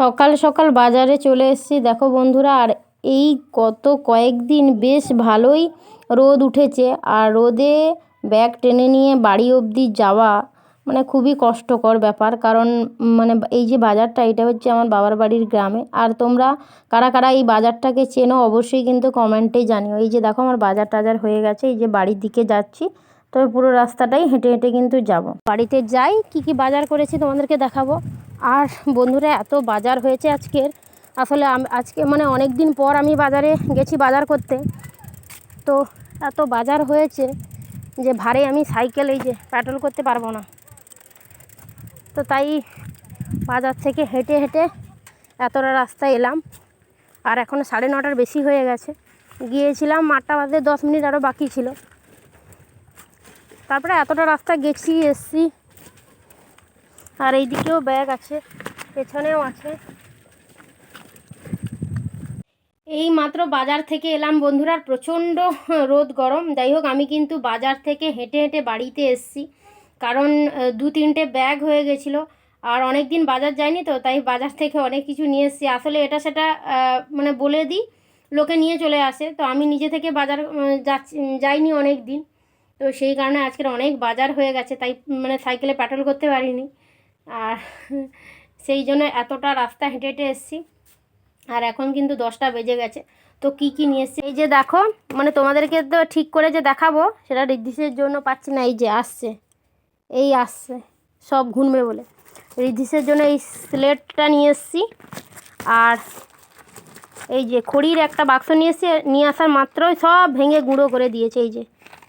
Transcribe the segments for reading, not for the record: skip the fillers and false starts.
সকাল সকাল বাজারে চলে এসেছি দেখো বন্ধুরা। আর এই গত কয়েকদিন বেশ ভালোই রোদ উঠেছে, আর রোদে ব্যাগ টেনে নিয়ে বাড়ি অবধি যাওয়া মানে খুবই কষ্টকর ব্যাপার। কারণ মানে এই যে বাজারটা, এটা হচ্ছে আমার বাবার বাড়ির গ্রামে। আর তোমরা কারা কারা এই বাজারটাকে চেনো অবশ্যই কিন্তু কমেন্টে জানিও। এই যে দেখো আমার বাজার টাজার হয়ে গেছে, এই যে বাড়ির দিকে যাচ্ছি। তবে পুরো রাস্তাটাই হেঁটে হেঁটে কিন্তু যাব। বাড়িতে যাই কি কি বাজার করেছি তোমাদেরকে দেখাবো। আর বন্ধুরা এত বাজার হয়েছে আজকের, আসলে আজকে মানে অনেক দিন পর আমি বাজারে গেছি বাজার করতে। তো এত বাজার হয়েছে যে ভারে আমি সাইকেল এই যে পেট্রোল করতে পারবো না। তো তাই বাজার থেকে হেঁটে হেঁটে এতটা রাস্তা এলাম। আর এখন 9:30টার বেশি হয়ে গেছে। গিয়েছিলাম 8টা বাজে 10 মিনিট আরও বাকি ছিল। তারপরে এতটা রাস্তা গেছি এসছি। আর এই দিকেও ব্যাগ আছে, পেছনেও আছে। এই মাত্র বাজার থেকে এলাম বন্ধুরা, প্রচণ্ড রোদ গরম। যাই হোক আমি কিন্তু বাজার থেকে হেঁটে হেঁটে বাড়িতে এসছি, কারণ 2-3টে ব্যাগ হয়ে গেছিলো। আর অনেক দিন বাজার যায়নি তো, তাই বাজার থেকে অনেক কিছু নিয়ে এসেছি। আসলে এটা সেটা মানে বলে দিই, লোকে নিয়ে চলে আসে। তো আমি নিজে থেকে বাজার যাইনি অনেক দিন। তো সেই কারণে আজকের অনেক বাজার হয়ে গেছে, তাই মানে সাইকেলে পেট্রোল করতে পারিনি। আর সেই জন্য এতটা রাস্তা হেঁটে হেঁটে এসেছি। আর এখন কিন্তু 10টা বেজে গেছে। তো কি কি নিয়ে এসেছি এই যে দেখো, মানে তোমাদেরকে তো ঠিক করে যে দেখাবো সেটা রিদ্ধিসের জন্য পাচ্ছি না। এই যে আসছে, এই আসছে সব ঘুরবে বলে। রিদ্ধিসের জন্য এই স্লেটটা নিয়ে এসেছি। আর এই যে খড়ির একটা বাক্স নিয়ে আসার মাত্রই সব ভেঙে গুঁড়ো করে দিয়েছে। এই যে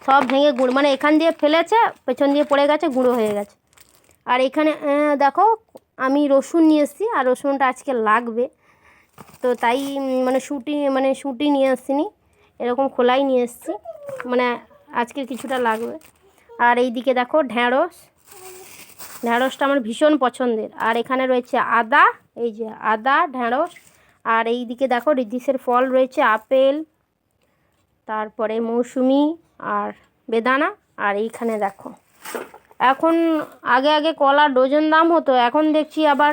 সব ভেঙে গুঁড়ো, মানে এখান দিয়ে ফেলেছে, পেছন দিয়ে পড়ে গেছে, গুঁড়ো হয়ে গেছে। আর এখানে দেখো আমি রসুন নিয়ে এসেছি, আর রসুনটা আজকে লাগবে। তো তাই মানে শুঁটি নিয়ে আসিনি, এরকম খোলাই নিয়ে এসেছি, মানে আজকের কিছুটা লাগবে। আর এই দিকে দেখো ঢ্যাঁড়সটা আমার ভীষণ পছন্দের। আর এখানে রয়েছে আদা, এই যে আদা, ঢ্যাঁড়স। আর এই দিকে দেখো রিদ্ধিসের ফল রয়েছে, আপেল, তারপরে মৌসুমি আর বেদানা। আর এইখানে দেখো এখন আগে কলা ডজন দাম হতো, এখন দেখছি আবার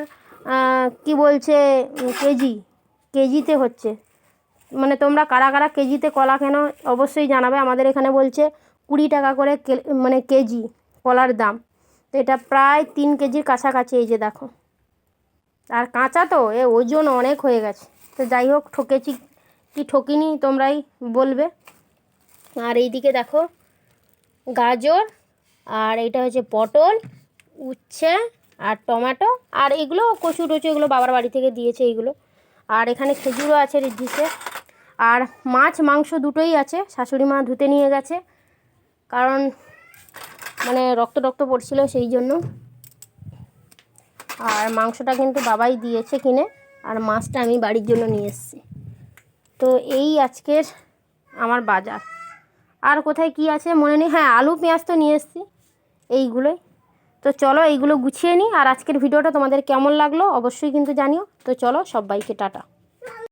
কি বলছে কেজিতে হচ্ছে। মানে তোমরা কারা কারা কেজিতে কলা কেন অবশ্যই জানাবে। আমাদের এখানে বলছে 20 টাকা করে মানে কেজি কলার দাম। তো এটা প্রায় 3 কেজির কাছাকাছি। এই যে দেখো, আর কাঁচা তো ওজন অনেক হয়ে গেছে। তো যাই হোক, ঠকেছি কি ঠকিনি তোমরাই বলবে। আর এই দিকে দেখো গাজর, আর এটা হচ্ছে পটল, উচ্ছে আর টমেটো। আর এগুলো কচু টচু, এগুলো বাবার বাড়ি থেকে দিয়েছে এইগুলো। আর এখানে খেজুরও আছে রিদ্ধিসে। আর মাছ মাংস দুটোই আছে, শাশুড়ি মা ধুতে নিয়ে গেছে, কারণ মানে রক্ত পড়ছিল সেই জন্য। আর মাংসটা কিন্তু বাবাই দিয়েছে কিনে, আর মাছটা আমি বাড়ির জন্য নিয়ে এসেছি। তো এই আজকের আমার বাজার। আর কোথায় কি আছে মনে নেই। হ্যাঁ, আলু পেঁয়াজ তো নিয়ে এসেছি, এইগুলোই। তো চলো এইগুলো গুছিয়ে নিই। আর আজকের ভিডিওটা তোমাদের কেমন লাগলো অবশ্যই কিন্তু জানিও। তো চলো, সবাইকে টাটা।